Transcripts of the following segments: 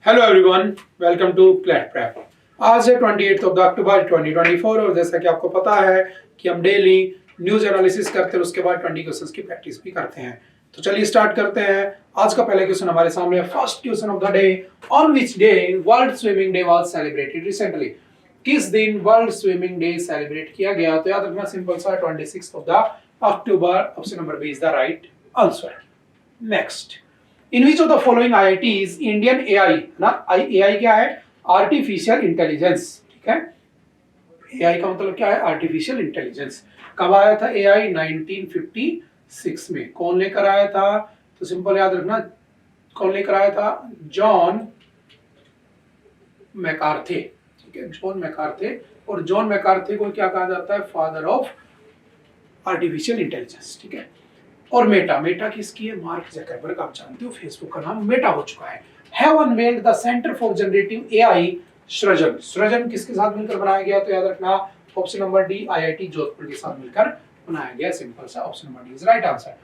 Hello everyone, welcome to CLAT prep. आज है 28 अक्टूबर 2024 और जैसा कि आपको पता है कि हम डेली न्यूज एनालिसिस करते हैं, उसके बाद 20 क्वेश्चंस की प्रैक्टिस भी करते हैं। तो चलिए स्टार्ट करते हैं। आज का पहला क्वेश्चन हमारे सामने है। First question of the day, on which day world swimming day was celebrated recently. किस दिन वर्ल्ड स्विमिंग डे सेलिब्रेट किया गया? तो याद रखना सिंपल सा, 26 अक्टूबर। Option number B is the right answer. Next, in which of the following IITs Indian AI ना, एआई क्या है? Artificial intelligence. ठीक है, एआई का मतलब क्या है? Artificial intelligence. कब आया था एआई? 1956 में। कौन लेकर आया था? तो सिंपल याद रखना, कौन लेकर आया था? जॉन मैकार्थे। ठीक है, जॉन मैकार्थे। और जॉन मैकार्थे को क्या कहा जाता है? Father of artificial intelligence. ठीक है, और मेटा, मेटा किसकी है? Mark Zuckerberg. आप जानते हो फेसबुक का नाम मेटा हो चुका है। Have unveiled the centre for generative AI सृजन। सृजन किसके साथ मिलकर बनाया गया? तो याद रखना option number D, IIT Jodhpur के साथ मिलकर बनाया गया। सिंपल सा, option number D is right answer.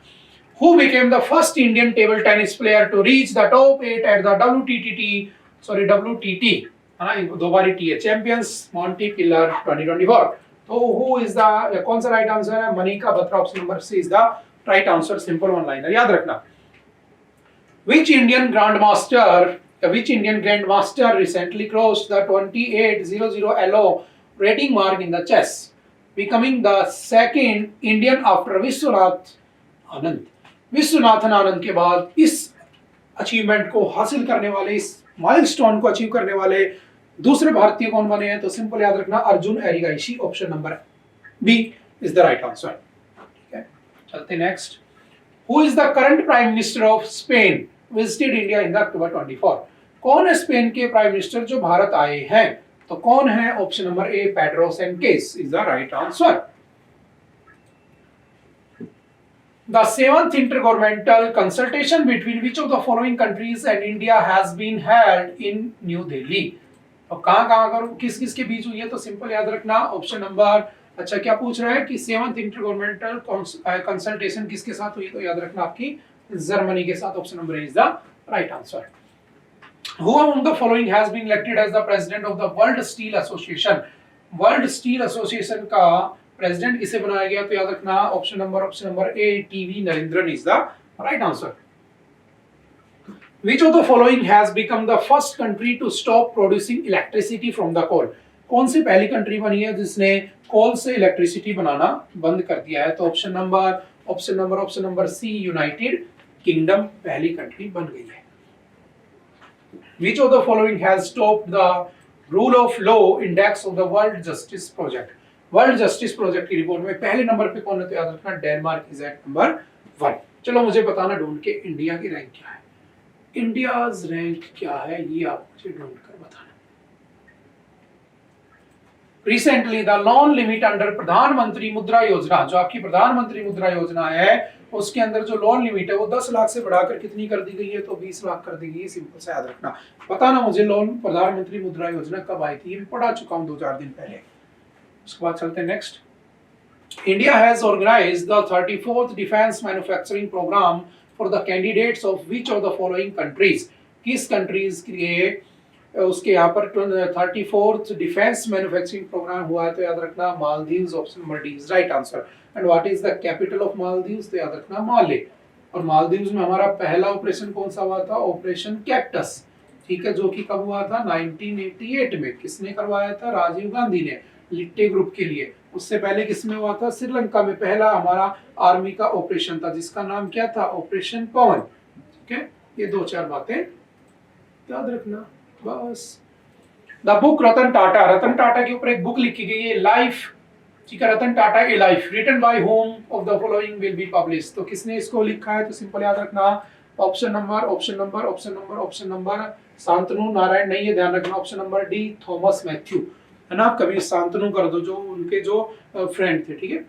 Who became the first Indian table tennis player to reach the top 8 at the WTT हाँ, दो बारी टी है, चैंपियंस मॉन्टीपिलर 2024। तो हु इज द, कौन सा राइट आंसर है? Manika Batra. Option number C is the right answer. Simple one liner याद रखना। Which Indian grandmaster recently crossed the 2800 ELO rating mark in the chess, becoming the second Indian after Vishwanath Anand. Viswanathan Anand के बाद इस achievement को हासिल करने वाले, इस माइलस्टोन को अचीव करने वाले दूसरे भारतीय कौन बने हैं? तो सिंपल याद रखना, Arjun Erigaisi. Option number B is the right answer. ठीक है, चलते next. Who is the current prime minister of Spain visited India in the October 24? कौन है स्पेन के प्राइम मिनिस्टर जो भारत आए हैं? तो कौन है? Option number A, Pedro Sanchez is the right answer. The seventh intergovernmental consultation between which of the following countries and India has been held in New Delhi? तो कहाँ किस किस के बीच हुई है? तो सिंपल याद रखना ऑप्शन नंबर, अच्छा क्या पूछ रहा है कि सेवंथ इंटरगवर्नमेंटल कंसल्टेशन किसके साथ हुई? तो याद रखना आपकी जर्मनी के साथ। Option number is the right answer. Who among the following has been elected as the president of the World Steel Association? World steel association का प्रेसिडेंट किसे बनाया गया? तो याद रखना option number A, TV Narendran is the right answer. Which of the following has become the first country to stop producing electricity from the coal? कौन सी पहली country बनी है जिसने कोल से इलेक्ट्रिसिटी बनाना बंद कर दिया है? तो option number C, United Kingdom पहली कंट्री बन गई है। Which of the following has topped the rule of law index of the World Justice Project? World justice project की रिपोर्ट में पहले नंबर पे कौन है? तो याद रखना डेनमार्क इज एट नंबर 1। चलो मुझे बताना ढूंढ के इंडिया की रैंक क्या है। इंडियाज रैंक क्या है ये आप मुझे ढूंढ कर बताना। Recently the loan limit under प्रधानमंत्री मुद्रा योजना, जो आपकी प्रधानमंत्री मुद्रा योजना है उसके अंदर जो लोन लिमिट है वो 10 लाख से बढ़ाकर कितनी कर दी गई है? तो 20 लाख कर दी गई है। सिंपल से याद रखना। बताना मुझे लोन प्रधानमंत्री मुद्रा योजना कब आई थी? ये पढ़ा चुका हूं 2-4 दिन पहले। उसके बाद चलते हैं next. India has organised the 34th defence manufacturing programme for the candidates of which of the following countries? किस कंट्रीज के लिए उसके यहाँ पर 34th डिफेंस मैन्युफैक्चरिंग प्रोग्राम हुआ है? तो याद रखना Maldives. Option number D is right answer. And what is the capital of Maldives? तो याद रखना माले। और मालदीव्स में हमारा पहला ऑपरेशन कौन सा हुआ था? Operation cactus. ठीक है, जो कि कब हुआ था? 1988 में। किसने करवाया था? राजीव गांधी ने, लिट्टे ग्रुप के लिए। उससे पहले किसमें हुआ था? श्रीलंका में पहला हमारा आर्मी का ऑपरेशन था जिसका नाम क्या था? ऑपरेशन पवन। ठीक है, ये 2-4 बातें याद रखना बस। द बुक रतन टाटा, रतन टाटा के ऊपर एक बुक लिखी गई है, लाइफ। ठीक है, Ratan Tata a life, written by whom of the following will be publish. तो किसने इसको लिखा है? तो सिंपल याद रखना ऑप्शन नंबर शांतनु नारायण नहीं है, ध्यान रखना। Option number D, Thomas Matthew है ना। कभी शांतनु कर दो, जो उनके जो फ्रेंड थे। ठीक है,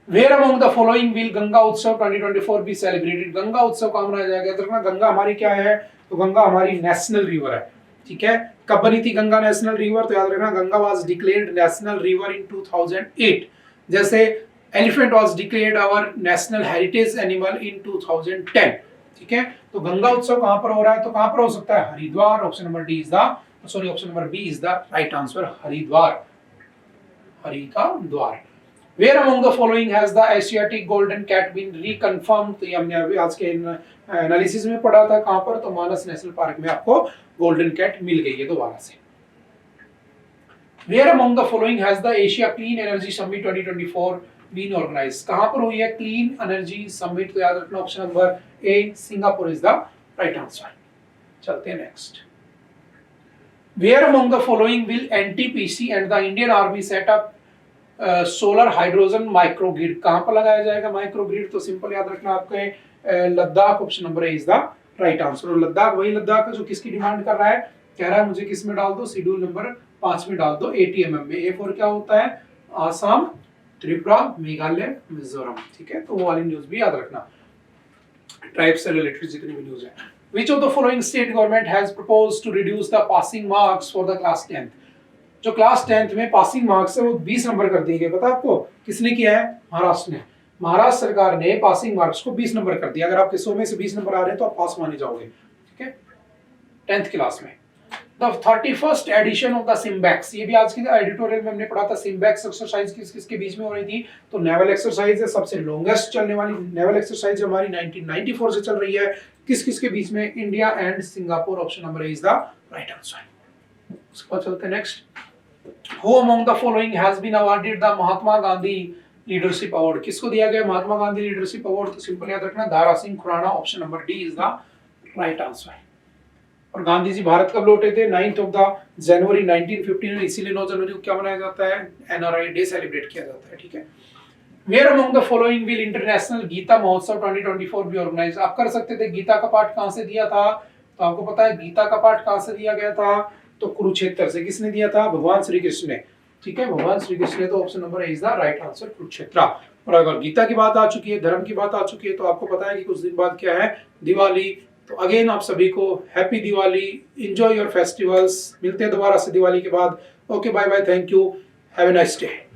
where among the following will Ganga Utsav 2024 be celebrated? Ganga उत्सव कहाँ मनाया जाएगा? देखना, गंगा हमारी क्या है? तो गंगा हमारी नेशनल रिवर है। ठीक है, कब बनी थी गंगा नेशनल रिवर? तो याद रखना Ganga was declared national river in 2008, जैसे elephant was declared our national heritage animal in 2010। ठीक है। तो गंगा उत्सव कहां पर हो रहा है, तो कहां पर हो सकता है, Haridwar. Option number D is the option number B is the right answer, Haridwar, Hari का द्वार। Where among the following has the Asiatic golden cat been reconfirmed? तो ये हमने अभी आज के एनालिसिस में पढ़ा था, कहां पर, तो मानस नेशनल पार्क में आपको गोल्डन कैट मिल गई है दोबारा से। Where among the following has the Asia Clean Energy Summit 2024 been organized? कहां पर हुई है क्लीन एनर्जी समिट, तो याद रखना option number A, Singapore is the right answer. चलते हैं next. Where among the following will NTPC and the Indian Army set up solar hydrogen microgrid? कहां पर लगाया जाएगा माइक्रोग्रिड, तो सिंपल याद रखना आपके Ladakh, option number A is the right answer. और लद्दाख वही लद्दाख है जो किसकी डिमांड कर रहा है, कह रहा है मुझे किस में डाल दो, शेड्यूल नंबर 5 में डाल दो, ATMM में। ए फॉर क्या होता है, आसाम, त्रिपुरा, मेघालय, मिजोरम, ठीक है। तो वो वाली न्यूज भी याद रखना, ट्राइब से रिलेटेड जितनी भी न्यूज है। Which of the following state government has proposed to reduce the passing marks for the class 10th? जो क्लास 10th में पासिंग मार्क्स है वो 20 नंबर कर दिए गए, पता आपको किसने किया है, महाराष्ट्र ने। महाराष्ट्र सरकार ने पासिंग मार्क्स को 20 नंबर कर दिया। अगर आपके 100 में से 20 नंबर आ रहे हैं तो आप पास माने जाओगे, ठीक है, 10th क्लास में। The 31st edition of the SIMBEX, ये भी आज की एडिटोरियल में हमने पढ़ा था। सिम्बैक्स एक्सरसाइज किसके बीच में हो रही थी, तो नेवल एक्सरसाइज है, सबसे लॉन्गेस्ट चलने वाली नेवल एक्सरसाइज हमारी 1994 से चल रही है। किस के बीच में, India and Singapore. Option number A is the right answer. उसके बाद चलते हैं next. Who among the following has been awarded the Mahatma Gandhi leadership award? किसको दिया गया महात्मा गांधी लीडरशिप अवार्ड, तो सिंपल याद रखना Dara Singh Khurana. Option number D is the right answer. और गांधी जी भारत कब लौटे थे, 9 जनवरी 1915, इसीलिए 9 जनवरी को क्या मनाया जाता है, NRI डे सेलिब्रेट किया जाता है, ठीक है। Where among the following will international Gita Mahotsav 2024 भी ऑर्गेनाइज? आप कर सकते थे, गीता का पाठ कहां से दिया था, तो आपको पता है गीता का पाठ कहां से दिया गया था, तो कुरुक्षेत्र से। किसने दिया था, भगवान श्री कृष्ण ने, ठीक है, भगवान श्री कृष्ण ने। तो option number A is the right answer, Kurukshetra. और अगर गीता की बात आ चुकी है, धर्म की बात आ चुकी है, तो आपको पता है कि कुछ दिन बाद क्या है, दिवाली। तो अगेन आप सभी को happy Diwali, enjoy your festivals. मिलते हैं दोबारा से दिवाली के बाद। Okay, bye bye, thank you, have a nice day.